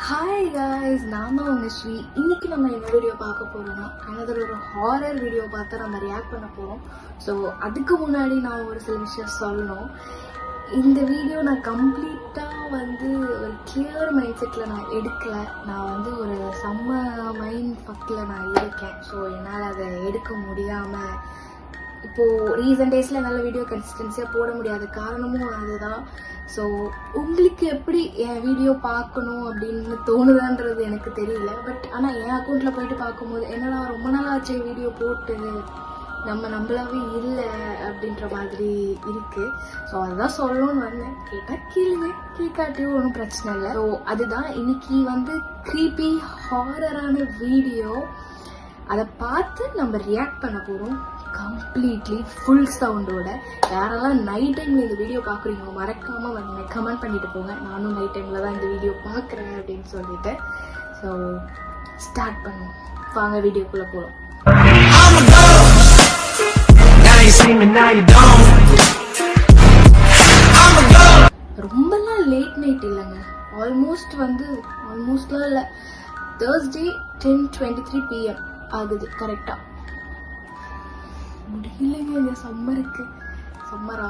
Hi guys, நான் தான் உங்கள் ஸ்ரீ. இன்னைக்கு நம்ம என்ன வீடியோ பார்க்க போகிறோம்னா அனதர் ஒரு ஹாரர் வீடியோ பார்த்து நம்ம ரியாக்ட் பண்ண போகிறோம். ஸோ அதுக்கு முன்னாடி நான் ஒரு சில விஷயம் சொல்லணும். இந்த வீடியோ நான் கம்ப்ளீட்டாக ஒரு கிளியர் மைண்ட் செட்டில் நான் எடுக்கலை. நான் ஒரு செம்ம மைண்ட் ஃபக்கில் நான் இருக்கேன். ஸோ என்னால் அதை எடுக்க முடியாமல் இப்போது ரீசன்ட் டேஸில் என்னால் வீடியோ கன்சிஸ்டன்சியாக போட முடியாத காரணமும் அதுதான். ஸோ உங்களுக்கு எப்படி என் வீடியோ பார்க்கணும் அப்படின்னு தோணுதான்றது எனக்கு தெரியல. பட் ஆனால் என் அக்கௌண்ட்டில் போயிட்டு பார்க்கும்போது என்னடா ரொம்ப நாள் ஆச்சு வீடியோ போட்டு, நம்மளாவே இல்லை அப்படின்ற மாதிரி இருக்குது. ஸோ அதுதான் சொல்லணும்னு வந்தேன். கேட்டால் கேளுங்க, கேட்காட்டியும் ஒன்றும் பிரச்சனை இல்லை. ஸோ அதுதான் இன்னைக்கு க்ரீப்பி ஹாரரான வீடியோ. அதை பார்த்து நம்ம ரியாக்ட் பண்ண போகிறோம் கம்ப்ளீட்லி ஃபுல் சவுண்டோட. யாரெல்லாம் நைட் டைமில் இந்த வீடியோ பார்க்குறீங்களோ மறக்காமல் கமெண்ட் பண்ணிட்டு போங்க. நானும் நைட் டைமில் தான் இந்த வீடியோ பார்க்குறேன் அப்படின்னு சொல்லிட்டு. ஸோ ஸ்டார்ட் பண்ணுவோம், வாங்க வீடியோக்குள்ளே போகலாம். ரொம்பலாம் லேட் நைட் இல்லைங்க, ஆல்மோஸ்ட்லாம் இல்லை, Thursday 10:23 PM ஆகுது கரெக்டாக. முடியலைங்க, இந்த சம்மரா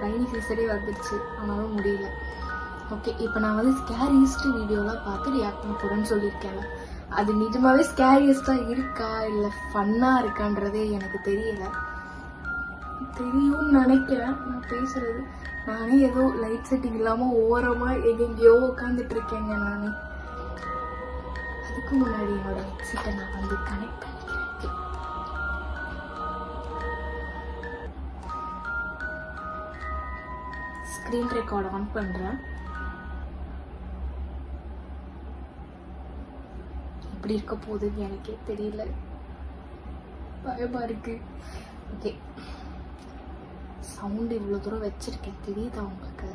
ரைனி சீசனே வந்துடுச்சு, ஆனாலும் முடியல. ஓகே, இப்போ நான் ஸ்கேரியஸ்ட் வீடியோலாம் பார்த்து ரியாக்ட் பண்ண போகிறேன்னு சொல்லியிருக்கேன். அது நிஜமாவே ஸ்கேரியஸ்டாக இருக்கா இல்லை ஃபன்னாக இருக்கான்றதே எனக்கு தெரியல. தெரியும்னு நினைக்கிறேன் நான் பேசுறது. நானே ஏதோ லைட் செட்டிங் இல்லாமல் ஓரமாக எங்கெங்கேயோ உட்காந்துட்டு இருக்கேங்க. நான் அதுக்கு முன்னாடி என்னோட ஹெட்செட்டை நான் கனெக்ட் பண்ணிக்கிறேன். ஸ்க்ரீன் ரெக்கார்ட் ஆன் பண்ணுறேன். எப்படி இருக்க போகுதுன்னு எனக்கே தெரியல, பயமா இருக்கு. ஓகே, சவுண்டு இவ்வளோ தூரம் வச்சிருக்கேன், தெரியுதா உங்களுக்கு?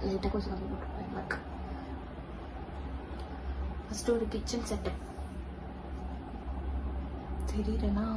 லைட்டாக கொஞ்சம் கம்மி போட்டு பயமா இருக்கு. ஃபஸ்ட்டு ஒரு கிச்சன் செட்டப் தெரியலனா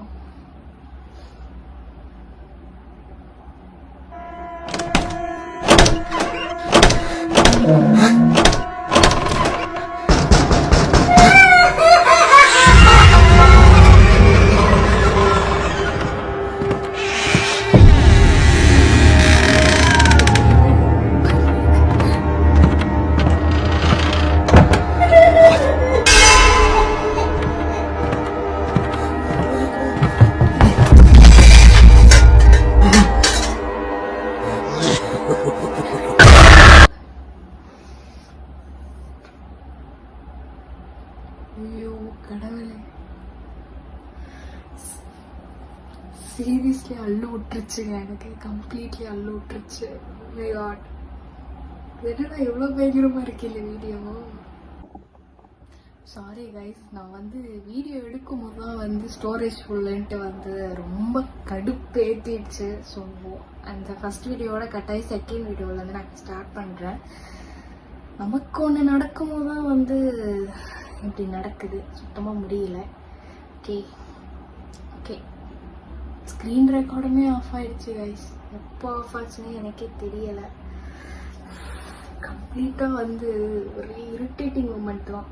கடவுளே, சீரியஸ்லி அள்ளு விட்டுருச்சுங்க. எனக்கு கம்ப்ளீட்லி அள்ளு விட்டுருச்சு. என்னடா எவ்வளோ பயங்கரமாக இருக்கு இந்த வீடியோ. சாரி கைஸ், நான் வீடியோ எடுக்கும் போது தான் ஸ்டோரேஜ் ஃபுல்லுன்ட்டு ரொம்ப கடுப்பேற்றிடுச்சு. ஸோ அந்த ஃபஸ்ட் வீடியோவோட கட்டாயி செகண்ட் வீடியோவிலேருந்து நான் ஸ்டார்ட் பண்ணுறேன். நமக்கு ஒன்று நடக்கும் போது தான் இப்படி நடக்குது, சுத்தமாக முடியல. ஓகே, ஸ்க்ரீன் ரெக்கார்டுமே ஆஃப் ஆயிடுச்சு கைஸ். எப்போ ஆஃப் ஆச்சுன்னே எனக்கே தெரியலை. கம்ப்ளீட்டாக ஒரு இரிட்டேட்டிங் மூமெண்ட் தான்.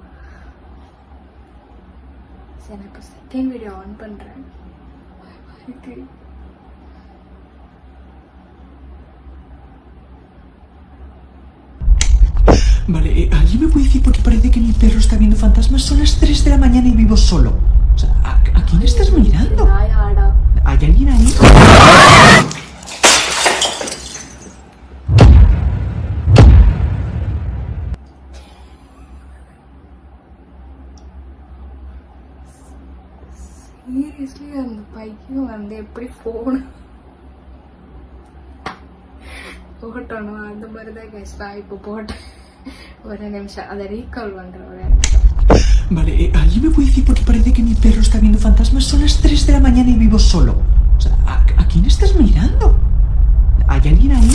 சரி, நான் இப்போ செகண்ட் வீடியோ ஆன் பண்ணுறேன். இருக்கு Vale, ¿alguien me puede decir por qué parece que mi perro está viendo fantasmas? Son las 3 de la mañana y vivo solo. O sea, ¿a quién estás mirando? ¿Hay alguien ahí? Seriously அந்த பையன் எப்படி போட்டணும் அந்த மாதிரி தான் guys நான் இப்போ போட்டேன். ஒரு நிமிஷம் அதை ரீகால் பண்ணுறேன். Vale, ¿alguien me puede decir por qué parece que mi perro está viendo fantasmas? Son las 3 de la mañana y vivo solo. O sea, ¿a quién estás mirando? ¿Hay alguien ahí?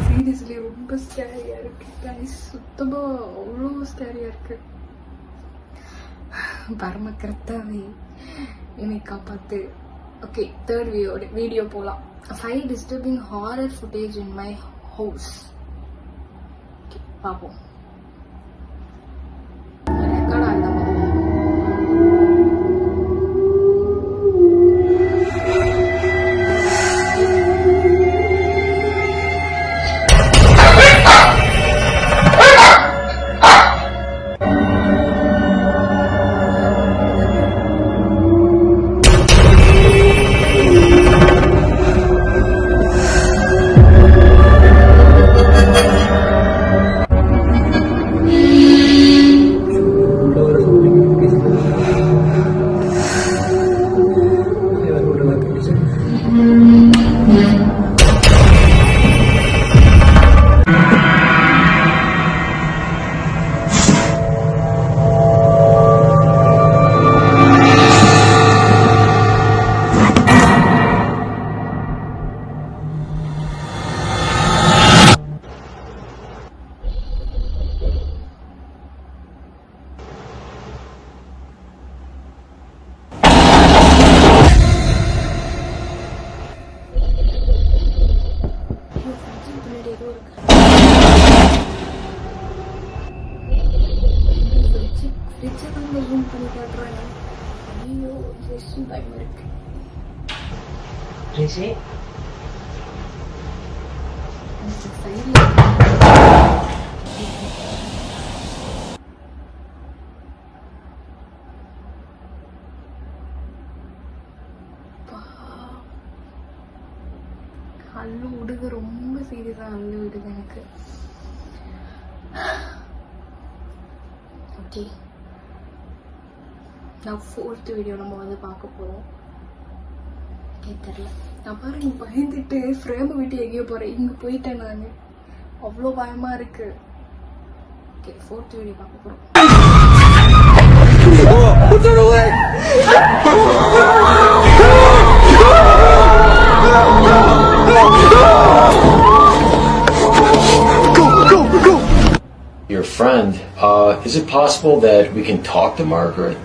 Seriously ரொம்ப ஸ்கேரியாக இருக்கு guys. சுத்தமாக அவ்வளோ ஸ்கேரியாக இருக்கு. பரம கர்த்தாவே என்னை காப்பாத்து. Okay, third video போகலாம். 5 disturbing horror footage in my house. Okay, பார்ப்போம். ரெக்கார்ட் ஆகுதா முதல்ல? அள்ளு விடுது, ரொம்ப சீரியஸா அள்ளு விடுது எனக்கு. ஓகே, நான் 4th வீடியோ நம்ம வந்து பார்க்க போறோம். தெரியல, நான் பாருங்க பயந்துட்டு ஃப்ரேம் விட்டு எங்கேயோ போறேன். இங்க போயிட்டேன் நான், அவ்வளோ பயமா இருக்கு. ஓகே, 4th வீடியோ பார்க்க போறோம். Your friend, is it possible that we can talk to Margaret?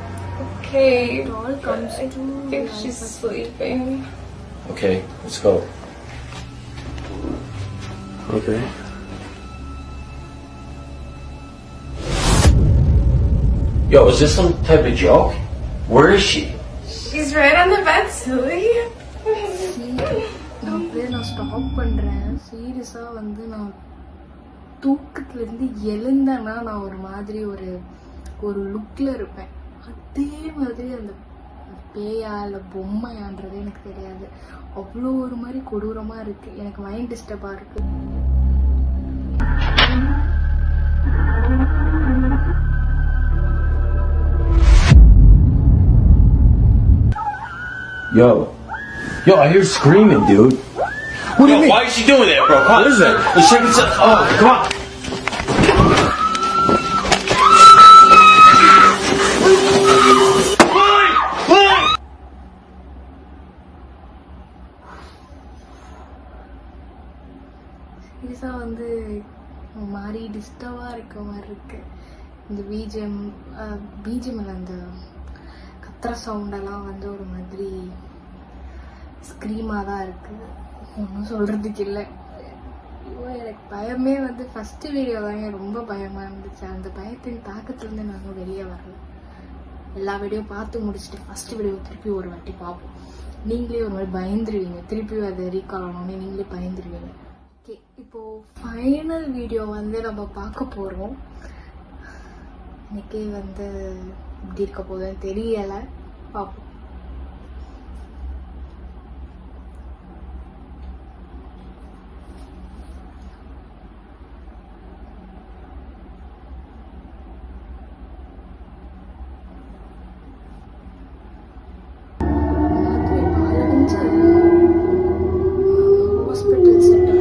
Okay, it all comes to I think she's sleeping. Okay, let's go. Okay. Yo, is this some type of joke? Where is she? She's right on the bed, silly. நான் stop பண்றேன். சீரியஸா வந்து நான் தூக்கத்துல இருந்து எழுந்தேன்னா நான் ஒரு மாதிரி ஒரு லுக்ல இருப்பேன். அதே மாதிரி அந்த பேயா இல்லை பொம்மையான்றது எனக்கு தெரியாது. அவ்வளோ ஒரு மாதிரி கொடூரமா இருக்கு. எனக்கு மைண்ட் டிஸ்டர்பா இருக்கு. Yo, I hear screaming, dude. What do you mean? Why is she doing that, bro? Come on, What is that? Let's check this out. Oh, come on. சீரியஸா வந்து மாதிரி டிஸ்டர்பா இருக்க மாதிரி இருக்கு. இந்த பிஜிஎம் அந்த கத்துற சவுண்டெல்லாம் வந்து ஒரு மாதிரி ஸ்க்ரீமாக தான் இருக்கு. ஒன்றும் சொல்றதுக்கு இல்லை. எனக்கு பயமே வந்து ஃபர்ஸ்ட் வீடியோ தாங்க ரொம்ப பயமா இருந்துச்சு. அந்த பயத்தின் தாக்கத்துலேருந்து நாங்கள் வெளியே வரல. எல்லா வீடியோ பார்த்து முடிச்சுட்டு ஃபர்ஸ்ட் வீடியோ திருப்பி ஒரு வாட்டி பார்ப்போம். நீங்களே ஒரு மாதிரி பயந்துருவீங்க. திருப்பி அதை ரீகால் ஆனோடனே நீங்களே பயந்துருவீங்க. ஓகே, இப்போ ஃபைனல் வீடியோ வந்து நம்ம பார்க்க போறோம். எனக்கே வந்து இப்படி இருக்க போதுன்னு தெரியல. பார்ப்போம். ஹாஸ்பிட்டல் செட்டப்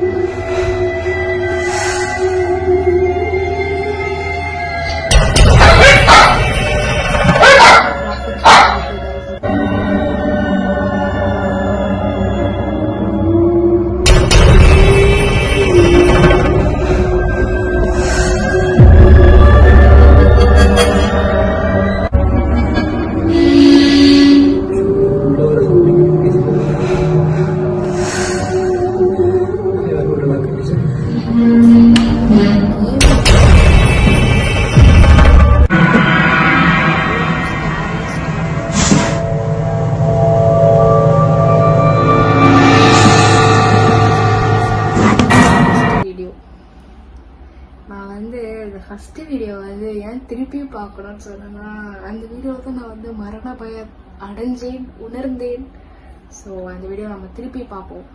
பார்க்கணும்னு சொன்னேன்னா அந்த வீடியோவில் தான் நான் வந்து மரண பயம் அடைஞ்சேன், உணர்ந்தேன். ஸோ அந்த வீடியோ நம்ம திருப்பி பார்ப்போம்.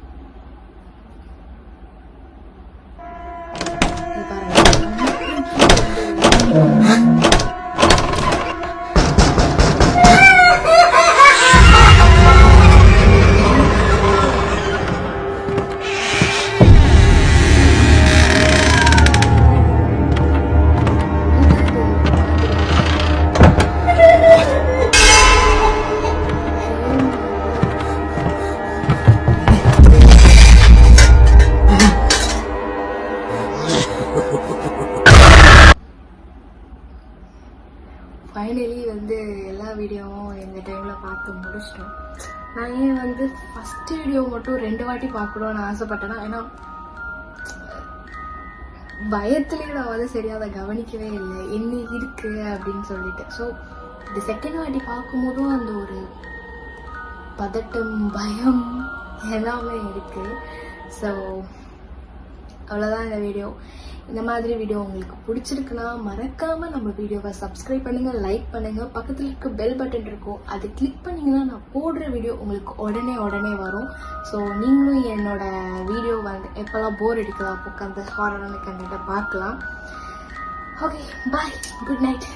ஃபைனலி வந்து எல்லா வீடியோவும் இந்த டைமில் பார்த்து முடிச்சிட்டோம். நான் ஏன் வந்து ஃபஸ்ட்டு வீடியோ மட்டும் 2 வாட்டி பார்க்கணும்னு ஆசைப்பட்டேன்னா, ஏன்னா பயத்துலேயே நான் வந்து சரியாக அதை கவனிக்கவே இல்லை என்ன இருக்குது அப்படின்னு சொல்லிட்டு. ஸோ இந்த செகண்ட் வாட்டி பார்க்கும்போதும் அந்த ஒரு பதட்டம், பயம் எல்லாமே இருக்குது. ஸோ அவ்வளோதான் இந்த வீடியோ. இந்த மாதிரி வீடியோ உங்களுக்கு பிடிச்சிருக்குன்னா மறக்காமல் நம்ம வீடியோவை சப்ஸ்கிரைப் பண்ணுங்கள், லைக் பண்ணுங்கள். பக்கத்தில் இருக்க பெல் பட்டன் இருக்கும், அதை கிளிக் பண்ணிங்கன்னா நான் போடுற வீடியோ உங்களுக்கு உடனே வரும். ஸோ நீங்களும் என்னோட வீடியோ வந்து எப்போல்லாம் போர் அடிக்குதோ அப்போ அந்த ஹாரரான கண்டென்ட்டை பார்க்கலாம். ஓகே, பாய், குட் நைட்.